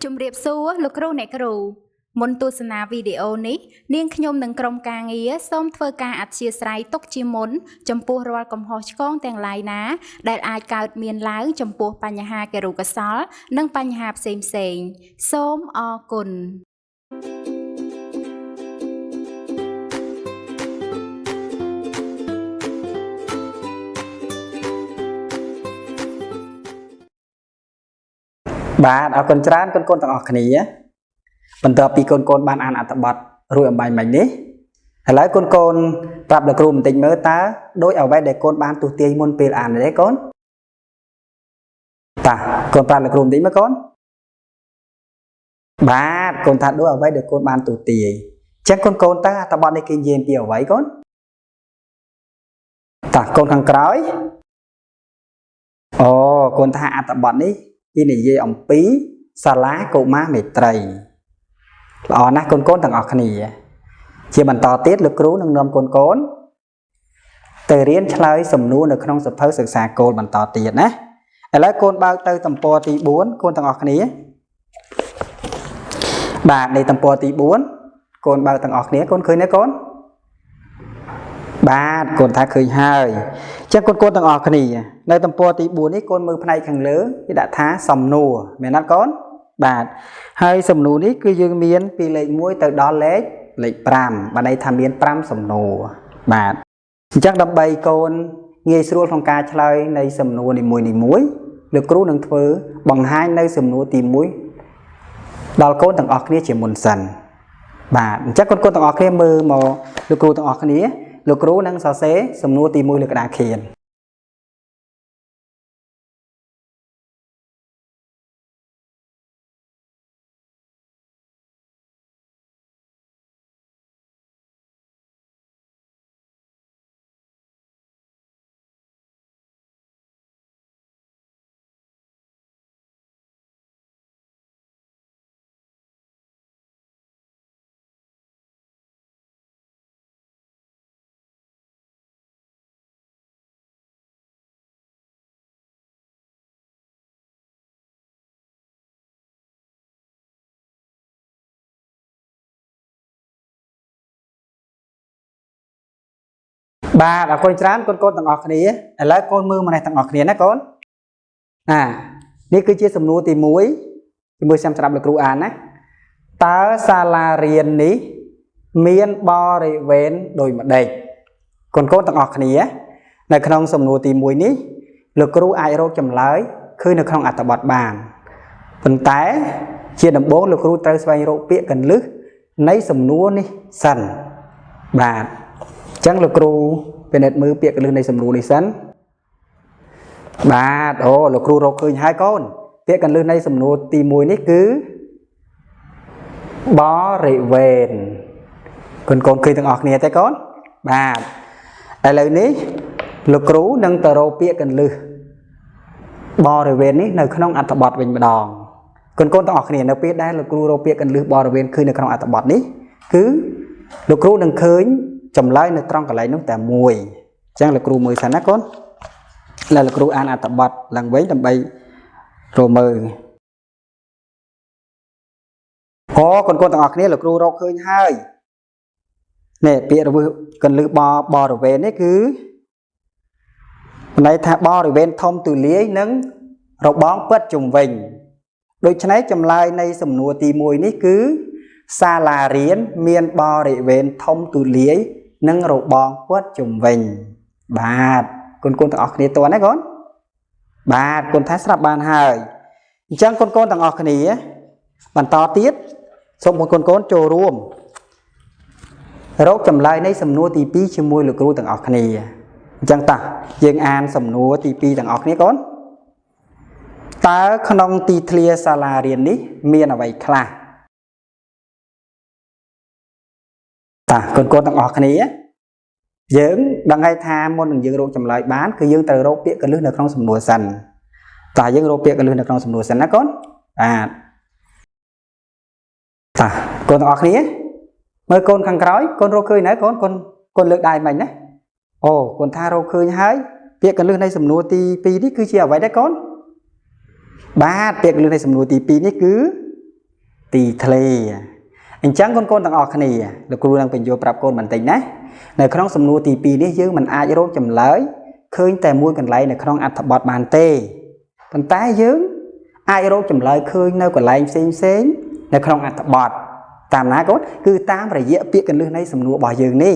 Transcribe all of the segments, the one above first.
ជំរាបសួរលោកគ្រូអ្នកគ្រូមុនទស្សនាវីដេអូនេះនាងខ្ញុំនិងក្រុមការងារសូមធ្វើការអធ្យាស្រ័យទុកជាមុនចំពោះរាល់កំហុសឆ្គងទាំងឡាយណាដែលអាចកើតមានឡើងចំពោះបញ្ហាគរុកោសល្យនិងបញ្ហាផ្សេងៗសូមអរគុណបាទអរគុណច្រើនកូនៗទាំងអស់គ្នាបន្ទាប់ពីកូនៗបានអានអត្ថបទរួចអំបញ្ញមិញនេះឥឡូវកូនប្រាប់លោកគ្រូបន្តិចមើលតើដោយអ្វីដែលកូនបានទស្សន៍ទាយមុនពេលអានទេកូនតាកូនប្រាប់លោកគ្រូបន្តិចមើលកូនបាទកូនថាដោយអ្វីដែលកូនបានទស្សន៍ទាយអញ្ចឹងកូនតើអត្ថបទនេះគេនិយាយពីអ្វីកូនតាកូនខាងក្រោយអូកូនថាអត្ថបទនេះគេនិយាយអំពីសាលាកុមារមេត្រីល្អណាស់កូនទាំងអស់គ្នាជាបន្តទៀតលោកគ្រូនឹងនាំកូនទៅរៀនឆ្លើយសំណួរនៅក្នុងសៀវភៅសិក្សាគោលបន្តទៀតណាឥឡូវកូនបើកទៅទំព័រទី4កូនទាំងអស់គ្នាបាទในទំព័រទី4កូនបើកទាំងអស់គ្នាកូនឃើញទេកូនបាទកូនថាឃើញហើយអញ្ចឹងកូនទាំងអស់គ្នានៅទំព័រទី4នេះកូនមើលផ្នែកខាងលើគេដាក់ថាសំណួរមែនអត់កូនបាទហើយសំណួរនេះគឺយើងមានពីលេខ1ទៅដល់លេខ5បានន័យថាមាន5សំណួរបាទអញ្ចឹងដើម្បីកូនងាយស្រួលក្នុងការឆ្លើយនៃសំណួរនីមួយៗលោកគ្រូនឹងធ្វើបង្ហាញនៅសំណួរទី1ដល់កូនទាំងអស់គ្នាជាមុនសិនបាទអញ្ចឹងកូនទាំងអស់គ្នាមើលមកលោកគ្រូទាំងអស់គ្នាលោកគ្រូនឹងសរសេរសំណួរទី1លើក្តារខៀនបាទអរគុណច្រើនកូនទាំងអស់គ្នាឥឡូវកូនមើលម្នេះទាំងអស់គ្នាណាកូននេះគឺជាសំណួរទី1ជាមួយខ្ញុំស្ដាប់លោកគ្រូអានណាតើសាលារៀននេះមានបរិវេណដូចម្ដេចកូនទាំងអស់គ្នានៅក្នុងសំណួរទី1នេះលោកគ្រូអាចរកចម្លើយឃើញនៅក្នុងអត្ថបទបានប៉ុន្តែជាដំបូងលោកគ្រូត្រូវស្វែងរកពាក្យកន្លឹះនៃសំណួរនេះសិនបាទអញ្ចឹងលោកគ្រូពិនិត្យមើលពាក្យកន្លឹះនៃសំណួរនេះសិនបាទអូលោកគ្រូរកឃើញហើយកូនពាក្យកន្លឹះនៃសំណួរទី1នេះគឺបរិវេណកូនឃើញទាំងអស់គ្នាទេកូនបាទឥឡូវនេះលោកគ្រូនឹងទៅរកពាក្យកន្លឹះបរិវេណនេះនៅក្នុងអត្ថបទវិញម្ដងកូនទាំងអស់គ្នានៅពេលដែលលោកគ្រូរកពាក្យកន្លឹះបរិវេណឃើញនៅក្នុងអត្ថបទនេះគឺលោកគ្រូនឹងឃើញចម្លើយនៅត្រង់កន្លែងនោះតែមួយអញ្ចឹងលោកគ្រូមើលសិនណាកូនឥឡូវលោកគ្រូអានអត្ថបទឡើងវិញដើម្បីរកមើលអូកូនទាំងអស់គ្នាលោកគ្រូរកឃើញហើយនេះពាក្យរបស់កន្លឹះបរិវេណនេះគឺន័យថាបរិវេណធំទូលាយនិងរបងពិតជុំវិញដូច្នេះចម្លើយនៃសំណួរទី1នេះគឺសាលារៀនមានបរិវេណធំទូលាយនិងរបងពិតជុំវិញបាទកូនទាំងអស់គ្នាតើណាកូនបាទកូនថាស្រាប់បានហើយអញ្ចឹងកូនទាំងអស់គ្នាបន្តទៀតសូមកូនចូលរួមរកចម្លើយនៃសំណួរទី2ជាមួយលោកគ្រូទាំងអស់គ្នាអញ្ចឹងតោះយើងអានសំណួរទី2ទាំងអស់គ្នាកូនតើក្នុងទីធ្លាសាលារៀននេះមានអ្វីខ្លះតាកូនទាំងអស់គ្នាយើងដឹងហើយថាមុននឹងយើងរកចម្លើយបានគឺយើងត្រូវរកពាក្យកន្លឹះនៅក្នុងសំណួរសិនតើយើងរកពាក្យកន្លឹះនៅក្នុងសំណួរសិនណាកូនបាទតាកូនទាំងអស់គ្នាមើលកូនខាងក្រោយកូនរកឃើញហើយកូនលើកដៃមិញណាអូកូនថារកឃើញហើយពាក្យកន្លឹះនៃសំណួរទី2នេះគឺជាអ្វីដែរកូនបាទពាក្យកន្លឹះនៃសំណួរទី2នេះគឺ ទីធ្លាអញ្ចឹងកូនទាំងអស់គ្នាលោកគ្រូនឹងបញ្យល់ប្រាប់កូនបន្តិចណានៅក្នុងសំណួរទី2នេះយើងមិនអាចរកចម្លើយឃើញតែមួយកន្លែងនៅក្នុងអត្ថបទបានទេប៉ុន្តែយើងអាចរកចម្លើយឃើញនៅកន្លែងផ្សេងនៅក្នុងអត្ថបទតាមណាកូនគឺតាមរយៈពាក្យកន្លឹះនៃសំណួររបស់យើងនេះ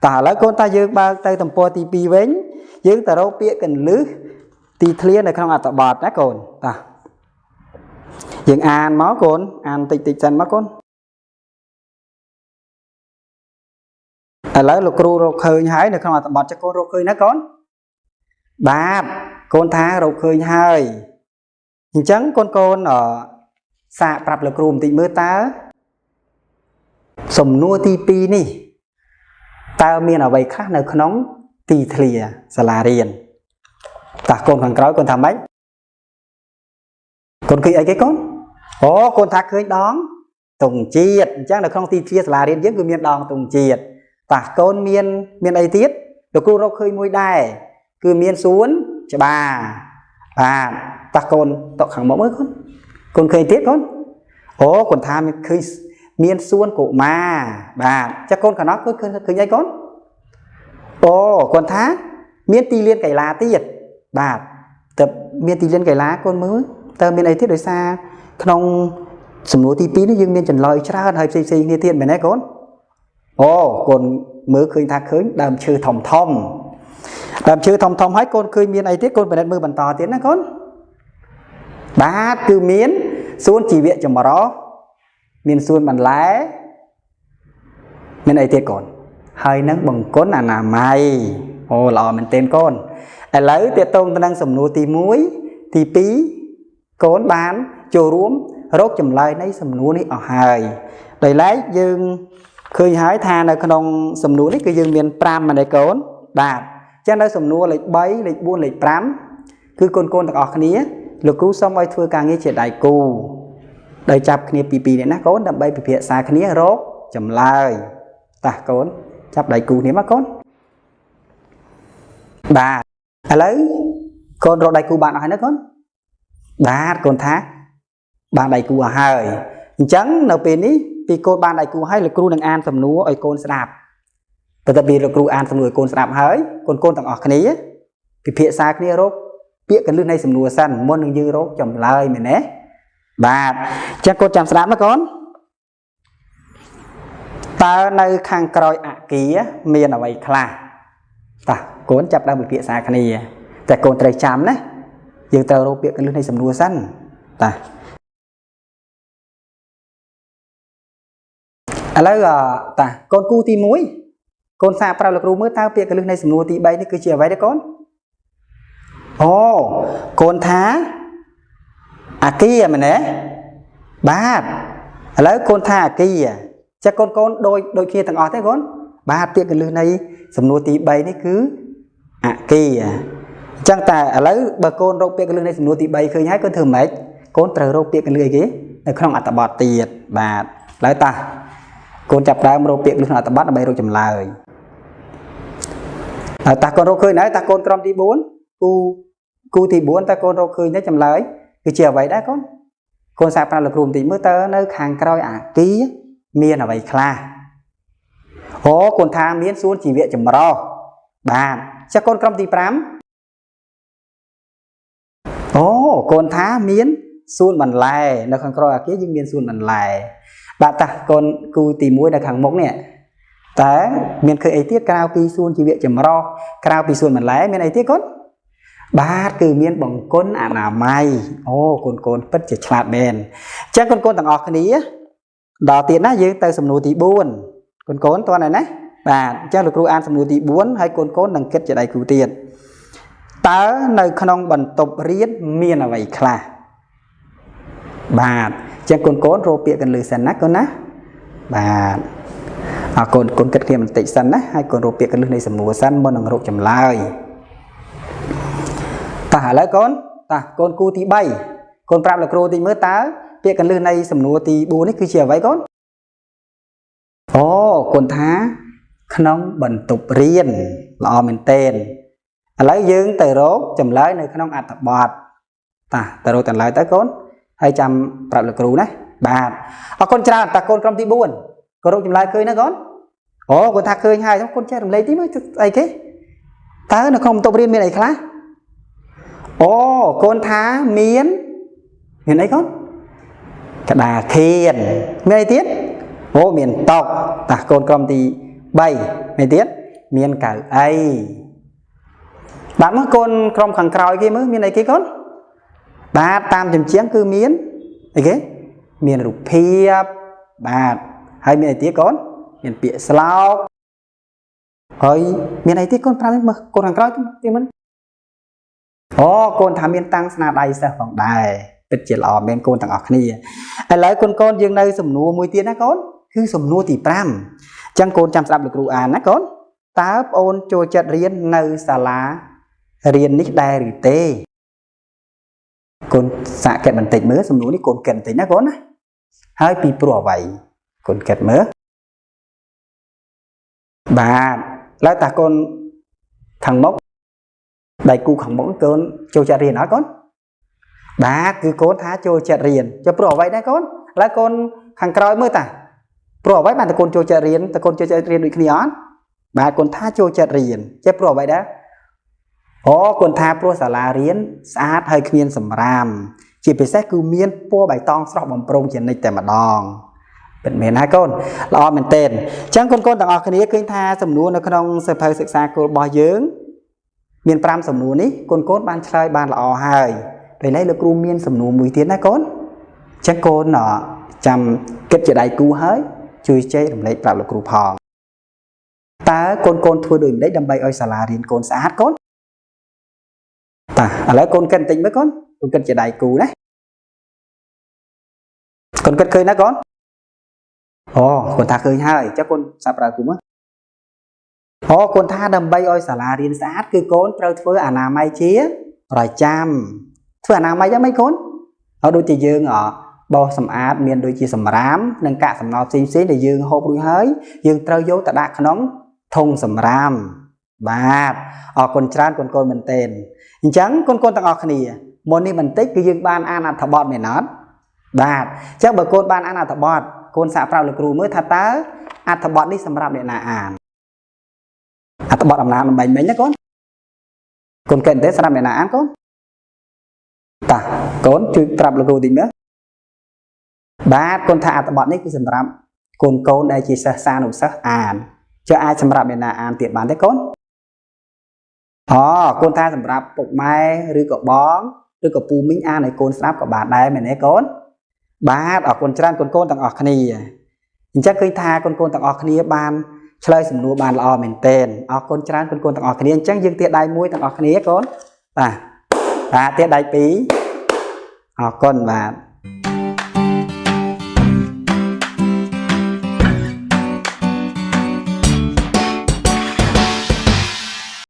តើឥឡូវកូនតើយើងបើកទៅទំព័រទី2វិញយើងទៅរកពាក្យកន្លឹះទីធ្លានៅក្នុងអត្ថបទណាកូនតើយើងអានមកកូនអានតិចសិនមកកូនឥឡូវលោកគ្រូរកឃើញហើយនៅក្នុងអត្ថបទចុះកូនរកឃើញណាកូនបាទកូនថារកឃើញហើយអញ្ចឹងកូនសាកប្រាប់លោកគ្រូបន្តិចមើលតើសំណួរទី2នេះតើមានអ្វីខ្លះនៅក្នុងទីធ្លាសាលារៀនតើកូនខាងក្រោយកូនថាម៉េចកូនឃើញអីគេកូនអូកូនថាឃើញដងទង់ជាតិអញ្ចឹងនៅក្នុងទីធ្លាសាលារៀនយើងគឺមានដងទង់ជាតិតើកូនមានអីទៀតលោកគ្រូរកឃើញមួយដែរគឺមានសួនច្បារបាទតើកូនតកខាងមុខមើលកូនឃើញទៀតកូនអូកូនថាមានឃើញមានសួនកុមារបាទចាកូនកណ្ដោះឃើញអីកូនអូកូនថាមានទីលានកីឡាទៀតបាទតើមានទីលានកីឡាកូនមើលតើមានអីទៀតដោយសារក្នុងសំណួរទី2នេះយើងមានចម្លើយច្រើនហើយផ្សេងគ្នាទៀតមែនទេកូនអូកូនមើលឃើញថាឃើញដើមឈើធំដើមឈើធំហើយកូនឃើញមានអីទៀតកូនពិនិត្យមើលបន្តទៀតណាកូនបាទគឺមានសួនជីវៈចម្រុះមានសួនបន្លែមានអីទៀតកូនហើយនឹងបង្គន់អនាម័យអូល្អមែនទែនកូនឥឡូវទាក់ទងទៅនឹងសំណួរទី1ទី2កូនបានចូលរួមរកចម្លើយនៃសំណួរនេះអស់ហើយដោយឡែកយើងឃើញហើយថានៅក្នុងសំណួរនេះគឺយើងមាន5មែនទេកូនបាទអញ្ចឹងនៅសំណួរលេខ3លេខ4លេខ5គឺកូនទាំងអស់គ្នាលោកគ្រូសូមឲ្យធ្វើការងារជាដៃគូដោយចាប់គ្នាពី2នាក់ណាកូនដើម្បីពិភាក្សាគ្នារកចម្លើយតោះកូនចាប់ដៃគូគ្នាមកកូនបាទឥឡូវកូនរកដៃគូបានអស់ហើយណាកូនបាទកូនថាបានដៃគូអស់ហើយអញ្ចឹងនៅពេលនេះពីកូនបានដៃគូហើយលោកគ្រូនឹងអានសំណួរឲ្យកូនស្ដាប់តែពីលោកគ្រូអានសំណួរឲ្យកូនស្ដាប់ហើយកូនទាំងអស់គ្នាពិភាក្សាគ្នារកពាក្យកន្លឹះនៃសំណួរសិនមុននឹងយើងរកចម្លើយមែនទេបាទអញ្ចឹងកូនចាំស្ដាប់ណាកូនតើនៅខាងក្រោយអគារមានអ្វីខ្លះតោះកូនចាប់ដើមពិភាក្សាគ្នាតែកូនត្រូវចាំណាយើងត្រូវរកពាក្យកន្លឹះនៃសំណួរសិនតោះឥឡូវតើកូនគូទី1កូនសាកប្រាប់លោកគ្រូមើលតើពាក្យកន្លឹះនៃសំណួរទី3នេះគឺជាអ្វីទេកូនអូកូនថាអគារមែនទេបាទឥឡូវកូនថាអគារចាកូនដូចគ្នាទាំងអស់ទេកូនបាទពាក្យកន្លឹះនៃសំណួរទី3នេះគឺអគារអញ្ចឹងតែឥឡូវបើកូនរកពាក្យកន្លឹះនៃសំណួរទី3ឃើញហើយកូនធ្វើម៉េចកូនត្រូវរកពាក្យកន្លឹះអីគេនៅក្នុងអត្ថបទទៀតបាទឥឡូវតោះកូនចាប់ដើមរកពាក្យកន្លឹះក្នុងអត្ថបទដើម្បីរកចម្លើយតើកូនរកឃើញហើយតើកូនក្រុមទី4គូទី4តើកូនរកឃើញទេចម្លើយគឺជាអ្វីដែរកូនសាកប្រាប់លោកគ្រូបន្តិចមើលតើនៅខាងក្រោយអគារមានអ្វីខ្លះអូកូនថាមានសួនជីវៈចម្រុះបាទចាស់កូនក្រុមទី5អូកូនថាមានសួនបន្លែនៅខាងក្រោយអគារយើងមានសួនបន្លែបាទតើកូនគូទី1នៅខាងមុខនេះតើមានឃើញអីទៀតក្រៅពីសួនជីវៈចម្រុះក្រៅពីសួនបន្លែមានអីទៀតកូនបាទគឺមានបង្គន់អនាម័យអូកូនពិតជាឆ្លាតមែនអញ្ចឹងកូនទាំងអស់គ្នាដល់ទៀតណាយើងទៅសំណួរទី4កូនតើណាបាទអញ្ចឹងលោកគ្រូអានសំណួរទី4ហើយកូននឹងគិតជាដៃគូទៀតតើនៅក្នុងបន្ទប់រៀនមានអ្វីខ្លះបាទអញ្ចឹងកូនរកពាក្យកន្លឹះសិនណាកូនណាបាទអរគុណគិតគ្នាបន្តិចសិនណាហើយកូនរកពាក្យកន្លឹះនៃសំណួរសិនមុននឹងរកចម្លើយតោះឥឡូវកូនគូទី3កូនប្រាប់លោកគ្រូតិចមើលតើពាក្យកន្លឹះនៃសំណួរទី4នេះគឺជាអ្វីកូនអូកូនថាក្នុងបន្ទប់រៀនល្អមែនទែនឥឡូវយើងទៅរកចម្លើយនៅក្នុងអត្ថបទទៅរកចម្លើយទៅកូនហើយចាំប្រាប់លោកគ្រូណា បាទអរគុណច្រើនតាកូនក្រុមទី4ក៏រកចម្លើយឃើញណាកូនអូគាត់ថាឃើញហើយកូនចេះរំលែកទីមើលអីគេតើនៅក្នុងបន្ទប់រៀនមានអីខ្លះអូកូនថាមានអីកូនក្តារខៀនមានអីទៀតអូមានតុតាកូនក្រុមទី3មានទៀតមានកៅអីបាទមើលកូនក្រុមខាងក្រោយគេមើលមានអីគេកូនបាទតាមជញ្ជាំងគឺមានអីគេមានរូបភាពបាទហើយមានអីទៀតកូនមានពាក្យស្លោកហើយមានអីទៀតកូនប្រាប់មើលកូនខាងក្រោយទៀតមិនអូកូនថាមានតាំងស្នាដៃសិស្សផងដែរពិតជាល្អមែនកូនទាំងអស់គ្នាឥឡូវកូនយើងនៅសំណួរមួយទៀតណាកូនគឺសំណួរទី5អញ្ចឹងកូនចាំស្ដាប់លោកគ្រូអានណាកូនតើបងអូនចូលចិត្តរៀននៅសាលារៀននេះដែរឬទេកូនសាកគិតបន្តិចមើលសំណួរនេះកូនគិតបន្តិចណាកូនណាហើយពីព្រោះអ្វីកូនគិតមើលបាទឡើយតាកូនខាងមុខដៃគូខាងមុខកូនចូលចិត្តរៀនអត់កូនបាទគឺកូនថាចូលចិត្តរៀនចុះព្រោះអ្វីដែរកូនឥឡូវកូនខាងក្រោយមើលតាព្រោះអ្វីបានតាកូនចូលចិត្តរៀនតាកូនចូលចិត្តរៀនដូចគ្នាអត់បាទកូនថាចូលចិត្តរៀនចេះព្រោះអ្វីដែរអូកូនថាព្រោះសាលារៀនស្អាតហើយគ្មានសម្រាមជាពិសេសគឺមានពណ៌បៃតងស្រស់បំព្រងជានិច្ចតែម្ដងពិតមែនហើយកូនល្អមែនទែនអញ្ចឹងកូនទាំងអស់គ្នាឃើញថាសំណួរនៅក្នុងសៀវភៅសិក្សាគោលរបស់យើងមាន5សំណួរនេះកូនបានឆ្លើយបានល្អហើយឥឡូវលោកគ្រូមានសំណួរមួយទៀតណាកូនអញ្ចឹងកូនចាំគិតជាដៃគូហើយជួយចែករំលែកប្រាប់លោកគ្រូផងតើកូនធ្វើដូចម្ដេចដើម្បីឲ្យសាលារៀនកូនស្អាតកូនតាឥឡូវកូនគិតបន្តិចមើលកូនគិតជាដៃគូណាកូនគិតឃើញណាកូនអូកូនថាឃើញហើយចុះកូនសាប់ប្រាប់គ្រូមើលអូកូនថាដើម្បីឲ្យសាលារៀនស្អាតគឺកូនត្រូវធ្វើអនាម័យជាប្រចាំធ្វើអនាម័យយ៉ាងម៉េចកូនឲ្យដូចជាយើងបោសសម្អាតមានដូចជាសម្រាមនិងកាកសំណល់ផ្សេងដែលយើងហូបរួចហើយយើងត្រូវយកទៅដាក់ក្នុងធុងសម្រាមបាទអរគុណច្រើនកូនមែនទែនអញ្ចឹងកូនទាំងអស់គ្នាមុននេះបន្តិចគឺយើងបានអានអត្ថបទមែនអត់បាទអញ្ចឹងបើកូនបានអានអត្ថបទកូនសាកប្រាប់លោកគ្រូមើលថាតើអត្ថបទនេះសម្រាប់អ្នកណាអានអត្ថបទអំណាចបំបែងមិញណាកូនកូនគិតទេសម្រាប់អ្នកណាអានកូនតាកូនជួយប្រាប់លោកគ្រូតិចមើលបាទកូនថាអត្ថបទនេះគឺសម្រាប់កូនដែលជាសិស្សសានុសិស្សអានចុះអាចសម្រាប់អ្នកណាអានទៀតបានទេកូនអូកូនថាសម្រាប់ពុកម៉ែឬក៏បងឬក៏ពូមីងអានឲ្យកូនស្ដាប់ក៏បានដែរមែនទេកូនបាទអរគុណច្រើនកូនទាំងអស់គ្នាអញ្ចឹងឃើញថាកូនទាំងអស់គ្នាបានឆ្លើយសំណួរបានល្អមែនទែនអរគុណច្រើនកូនទាំងអស់គ្នាអញ្ចឹងយើងទាដៃ1ទាំងអស់គ្នាកូនបាទទាដៃ2អរគុណបាទ